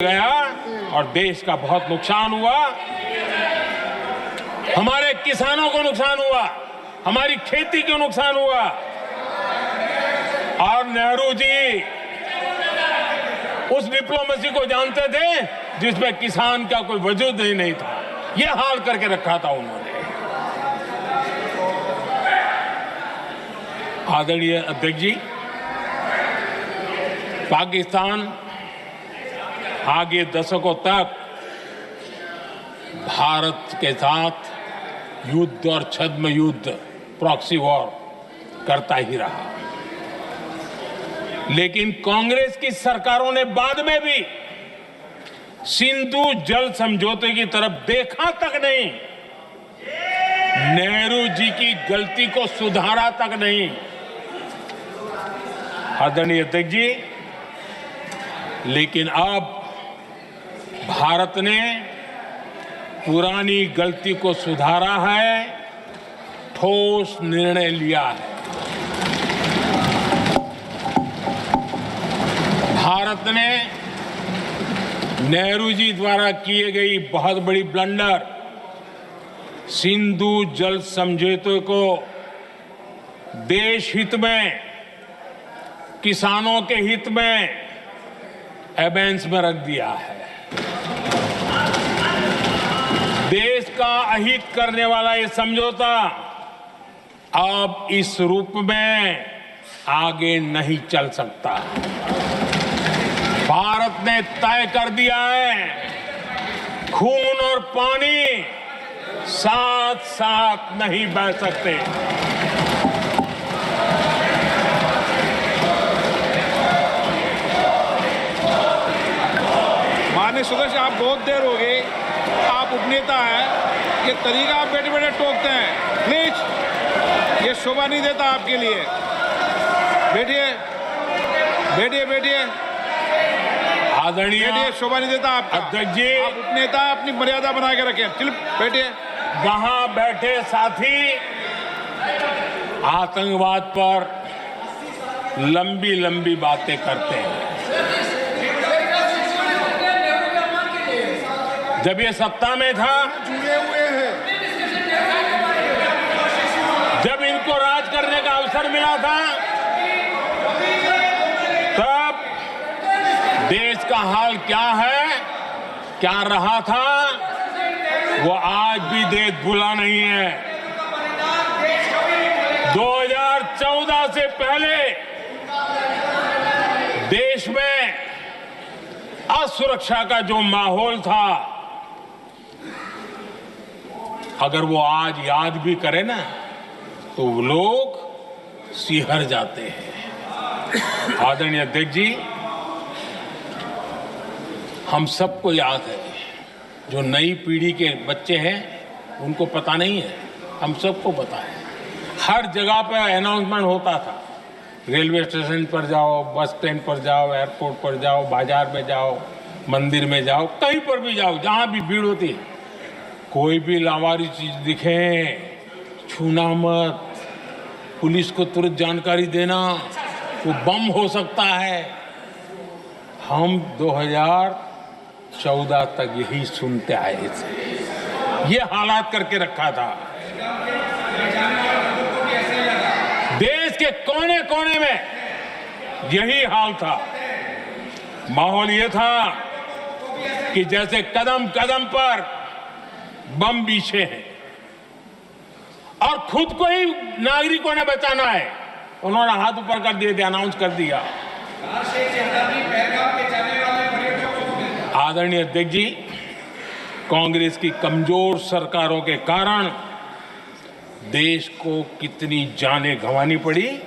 गया और देश का बहुत नुकसान हुआ। हमारे किसानों को नुकसान हुआ, हमारी खेती को नुकसान हुआ। और नेहरू जी उस डिप्लोमेसी को जानते थे जिसमें किसान का कोई वजूद ही नहीं था। यह हाल करके रखा था उन्होंने। आदरणीय अध्यक्ष जी, पाकिस्तान आगे दशकों तक भारत के साथ युद्ध और छद्म युद्ध, प्रॉक्सी वॉर करता ही रहा। लेकिन कांग्रेस की सरकारों ने बाद में भी सिंधु जल समझौते की तरफ देखा तक नहीं, नेहरू जी की गलती को सुधारा तक नहीं। आदरणीय अध्यक्ष जी, लेकिन अब भारत ने पुरानी गलती को सुधारा है, ठोस निर्णय लिया है। भारत ने नेहरू जी द्वारा किए गई बहुत बड़ी ब्लंडर, सिंधु जल समझौते को देश हित में, किसानों के हित में एबेंस में रख दिया है। देश का अहित करने वाला ये समझौता अब इस रूप में आगे नहीं चल सकता। भारत ने तय कर दिया है, खून और पानी साथ साथ नहीं बह सकते। माननीय सदस्य, आप बहुत देर हो गई, आप उपनेता हैं, ये तरीका आप बैठे बैठे टोकते हैं। प्लीज, ये शोभा नहीं देता आपके लिए। बैठिए बैठिए बैठिए आदरणीय, बैठिए, शोभा नहीं देता आपका। अध्यक्ष जी, आप उपनेता, अपनी मर्यादा बना के रखें। चल बैठिए। वहां बैठे साथी आतंकवाद पर लंबी लंबी बातें करते हैं। जब ये सत्ता में था, जब इनको राज करने का अवसर मिला था, तब देश का हाल क्या है, क्या रहा था, वो आज भी देश भूला नहीं है। 2014 से पहले देश में असुरक्षा का जो माहौल था, अगर वो आज याद भी करे ना, तो लोग सिहर जाते हैं। आदरणीय अध्यक्ष जी, हम सबको याद है, जो नई पीढ़ी के बच्चे हैं उनको पता नहीं है, हम सबको पता है। हर जगह पर अनाउंसमेंट होता था, रेलवे स्टेशन पर जाओ, बस स्टैंड पर जाओ, एयरपोर्ट पर जाओ, बाजार में जाओ, मंदिर में जाओ, कहीं पर भी जाओ, जहां भी भीड़ होती है, कोई भी लावारी चीज दिखे छूना मत, पुलिस को तुरंत जानकारी देना, वो बम हो सकता है। हम 2014 तक यही सुनते आए थे, ये हालात करके रखा था। देश के कोने कोने में यही हाल था। माहौल ये था कि जैसे कदम कदम पर बम बिछे हैं और खुद को ही नागरिकों ने बचाना है। उन्होंने हाथ ऊपर कर दिए थे, अनाउंस कर दिया। आदरणीय अध्यक्ष जी, कांग्रेस की कमजोर सरकारों के कारण देश को कितनी जानें गंवानी पड़ी,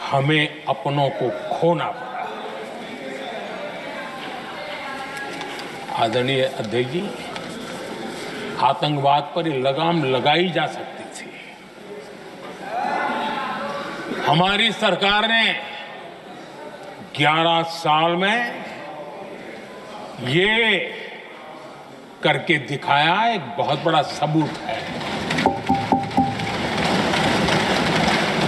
हमें अपनों को खोना पड़ा। आदरणीय अध्यक्ष जी, आतंकवाद पर लगाम लगाई जा सकती थी। हमारी सरकार ने 11 साल में ये करके दिखाया, एक बहुत बड़ा सबूत है।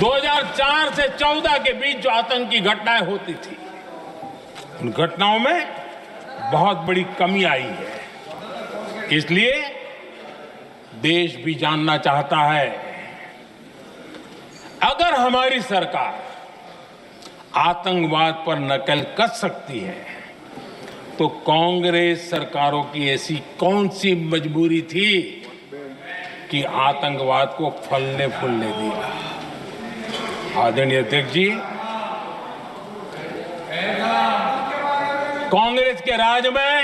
2004 से 14 के बीच जो आतंकी घटनाएं होती थी, उन घटनाओं में बहुत बड़ी कमी आई है। इसलिए देश भी जानना चाहता है, अगर हमारी सरकार आतंकवाद पर नकेल कस सकती है तो कांग्रेस सरकारों की ऐसी कौन सी मजबूरी थी कि आतंकवाद को फलने फूलने दिया। आदरणीय अध्यक्ष जी, कांग्रेस के राज में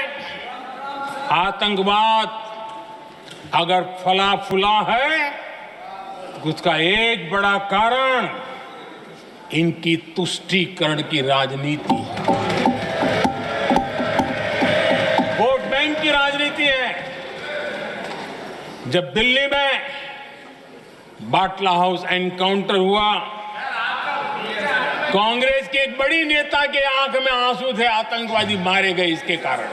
आतंकवाद अगर फला फूला है तो उसका एक बड़ा कारण इनकी तुष्टीकरण की राजनीति है, वोट बैंक की राजनीति है। जब दिल्ली में बाटला हाउस एनकाउंटर हुआ, कांग्रेस के एक बड़ी नेता के आंख में आंसू थे, आतंकवादी मारे गए इसके कारण।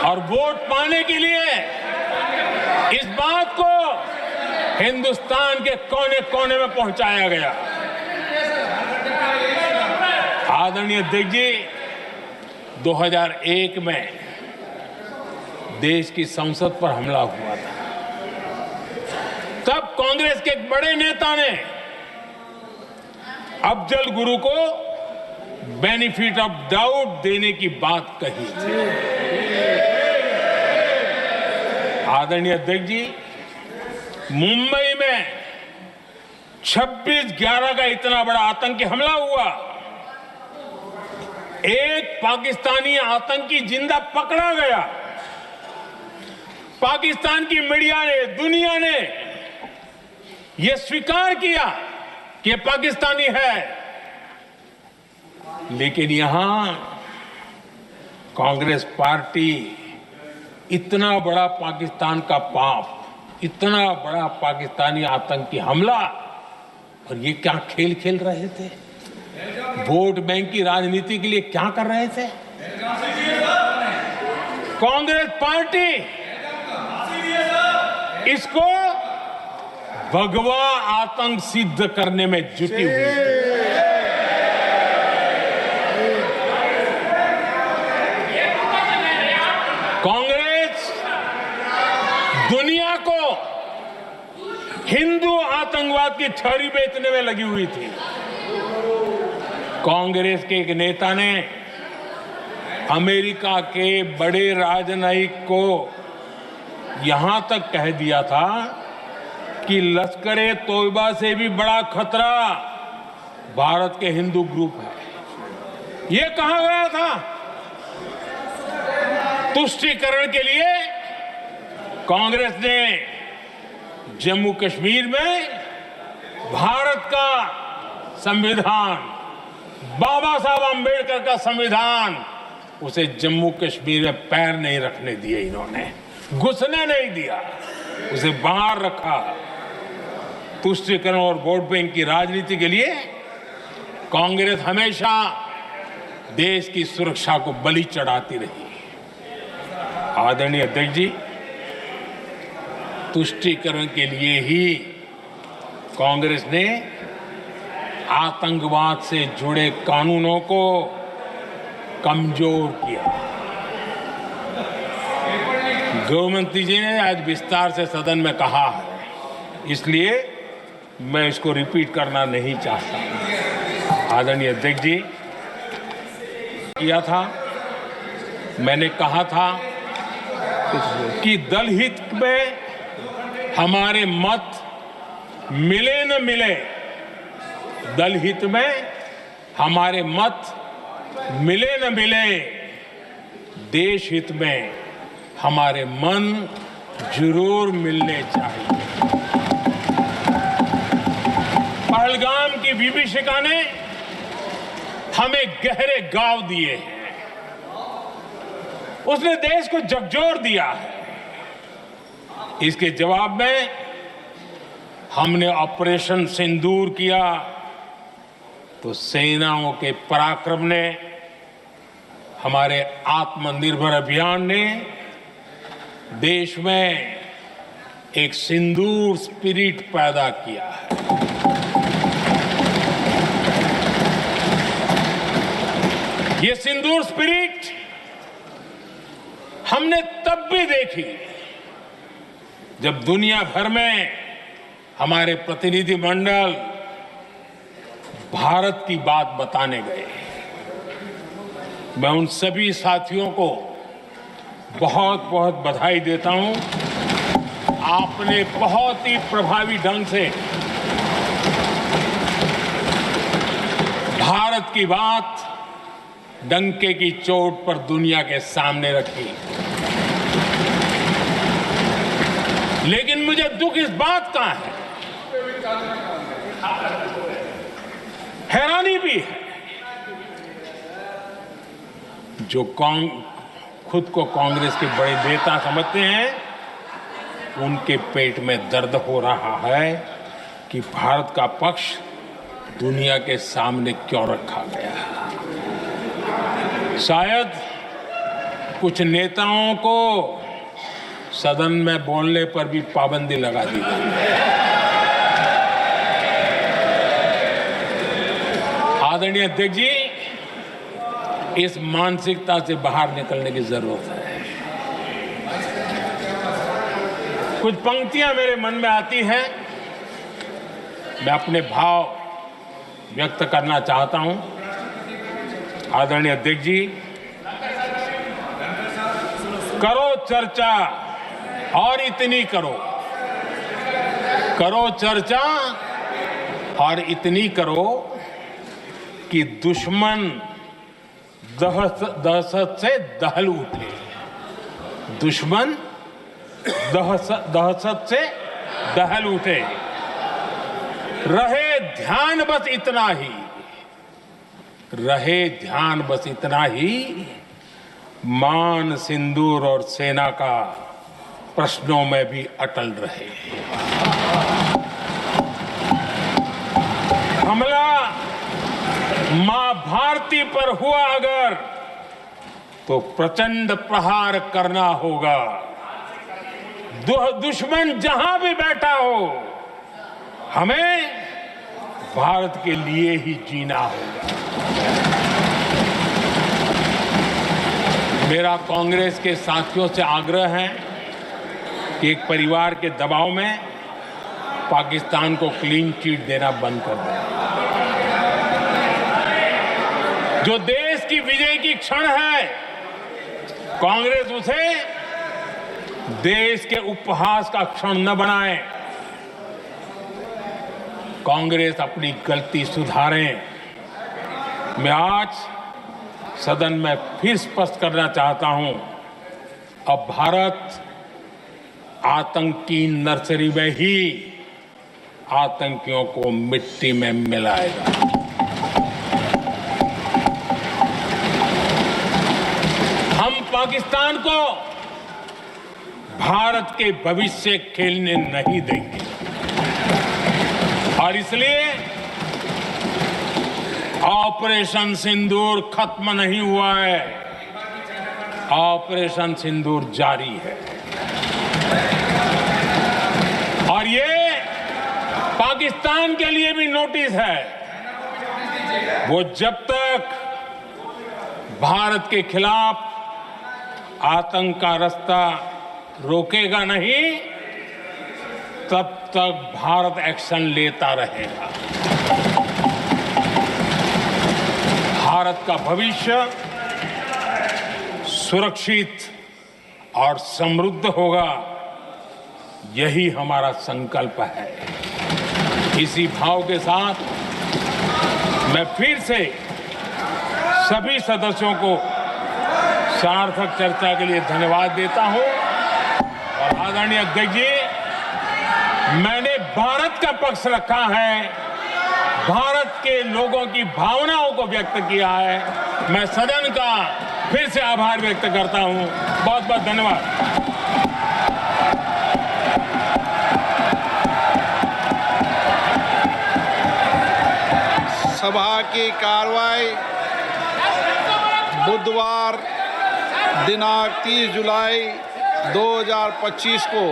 और वोट पाने के लिए इस बात को हिंदुस्तान के कोने कोने में पहुंचाया गया। आदरणीय अध्यक्ष जी, 2001 में देश की संसद पर हमला हुआ था। तब कांग्रेस के एक बड़े नेता ने अफजल गुरु को बेनिफिट ऑफ डाउट देने की बात कही थी। आदरणीय अध्यक्ष जी, मुंबई में 26/11 का इतना बड़ा आतंकी हमला हुआ, एक पाकिस्तानी आतंकी जिंदा पकड़ा गया। पाकिस्तान की मीडिया ने, दुनिया ने यह स्वीकार किया कि पाकिस्तानी है, लेकिन यहां कांग्रेस पार्टी इतना बड़ा पाकिस्तान का पाप, इतना बड़ा पाकिस्तानी आतंकी हमला, और ये क्या खेल खेल रहे थे? वोट बैंक की राजनीति के लिए क्या कर रहे थे? कांग्रेस पार्टी इसको भगवा आतंक सिद्ध करने में जुटी हुई थी। कांग्रेस दुनिया को हिंदू आतंकवाद की छड़ी बेचने में लगी हुई थी। कांग्रेस के एक नेता ने अमेरिका के बड़े राजनयिक को यहां तक कह दिया था कि लश्कर-ए तोयबा से भी बड़ा खतरा भारत के हिंदू ग्रुप है। यह कहा गया था। तुष्टीकरण के लिए कांग्रेस ने जम्मू कश्मीर में भारत का संविधान, बाबा साहब अंबेडकर का संविधान, उसे जम्मू कश्मीर में पैर नहीं रखने दिए। इन्होंने घुसने नहीं दिया, उसे बाहर रखा। तुष्टीकरण और वोट बैंक की राजनीति के लिए कांग्रेस हमेशा देश की सुरक्षा को बलि चढ़ाती रही। आदरणीय अध्यक्ष जी, तुष्टीकरण के लिए ही कांग्रेस ने आतंकवाद से जुड़े कानूनों को कमजोर किया। गृहमंत्री जी ने आज विस्तार से सदन में कहा है, इसलिए मैं इसको रिपीट करना नहीं चाहता। आदरणीय अध्यक्ष जी, किया था, मैंने कहा था कि दल हित में हमारे मत मिले न मिले, दल हित में हमारे मत मिले न मिले, देश हित में हमारे मन जरूर मिलने चाहिए। पहलगाम की विभीषिका ने हमें गहरे घाव दिए हैं, उसने देश को झकझोर दिया है। इसके जवाब में हमने ऑपरेशन सिंदूर किया तो सेनाओं के पराक्रम ने, हमारे आत्मनिर्भर अभियान ने देश में एक सिंदूर स्पिरिट पैदा किया है। ये सिंदूर स्पिरिट हमने तब भी देखी जब दुनिया भर में हमारे प्रतिनिधि मंडल भारत की बात बताने गए। मैं उन सभी साथियों को बहुत बहुत बधाई देता हूं। आपने बहुत ही प्रभावी ढंग से भारत की बात डंके की चोट पर दुनिया के सामने रखी। लेकिन मुझे दुख इस बात का है, हैरानी भी है, जो खुद को कांग्रेस के बड़े नेता समझते हैं, उनके पेट में दर्द हो रहा है कि भारत का पक्ष दुनिया के सामने क्यों रखा गया। शायद कुछ नेताओं को सदन में बोलने पर भी पाबंदी लगा दी गई है। आदरणीय अध्यक्ष जी, इस मानसिकता से बाहर निकलने की जरूरत है। कुछ पंक्तियां मेरे मन में आती हैं, मैं अपने भाव व्यक्त करना चाहता हूं। आदरणीय अध्यक्ष जी, करो चर्चा और इतनी करो, करो चर्चा और इतनी करो कि दुश्मन दहशत से दहल उठे। दुश्मन दहशत से दहल उठे। रहे ध्यान बस इतना ही, रहे ध्यान बस इतना ही, मान सिंदूर और सेना का प्रश्नों में भी अटल रहे। हमला मां भारती पर हुआ अगर, तो प्रचंड प्रहार करना होगा। दुश्मन जहां भी बैठा हो, हमें भारत के लिए ही जीना होगा। मेरा कांग्रेस के साथियों से आग्रह है कि एक परिवार के दबाव में पाकिस्तान को क्लीन चिट देना बंद कर दें। जो देश की विजय की क्षण है, कांग्रेस उसे देश के उपहास का क्षण न बनाए। कांग्रेस अपनी गलती सुधारें। मैं आज सदन में फिर स्पष्ट करना चाहता हूं, अब भारत आतंक की नर्सरी में ही आतंकियों को मिट्टी में मिलाएगा। हम पाकिस्तान को भारत के भविष्य खेलने नहीं देंगे और इसलिए ऑपरेशन सिंदूर खत्म नहीं हुआ है, ऑपरेशन सिंदूर जारी है। और ये पाकिस्तान के लिए भी नोटिस है। वो जब तक भारत के खिलाफ आतंक का रास्ता रोकेगा नहीं, तब तक भारत एक्शन लेता रहेगा। भारत का भविष्य सुरक्षित और समृद्ध होगा, यही हमारा संकल्प है। इसी भाव के साथ मैं फिर से सभी सदस्यों को सार्थक चर्चा के लिए धन्यवाद देता हूं। और आदरणीय अध्यक्ष जी, मैंने भारत का पक्ष रखा है, भारत के लोगों की भावनाओं को व्यक्त किया है। मैं सदन का फिर से आभार व्यक्त करता हूं। बहुत बहुत धन्यवाद। सभा की कार्रवाई बुधवार दिनांक 30 जुलाई 2025 को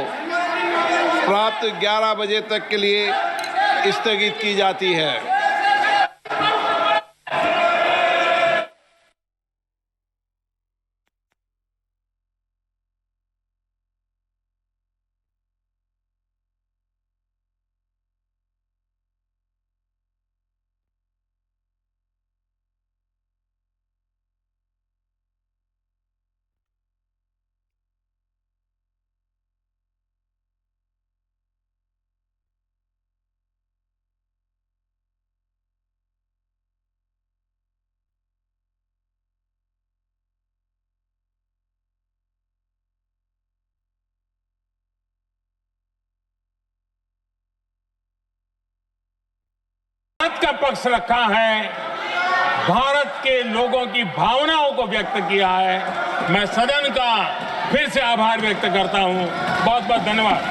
प्राप्त 11 बजे तक के लिए स्थगित की जाती है। भारत का पक्ष रखा है, भारत के लोगों की भावनाओं को व्यक्त किया है। मैं सदन का फिर से आभार व्यक्त करता हूं। बहुत बहुत धन्यवाद।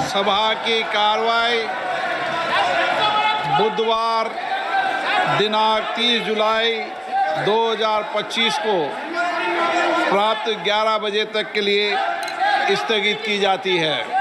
सभा की कार्रवाई बुधवार दिनांक 30 जुलाई 2025 को प्राप्त 11 बजे तक के लिए स्थगित की जाती है।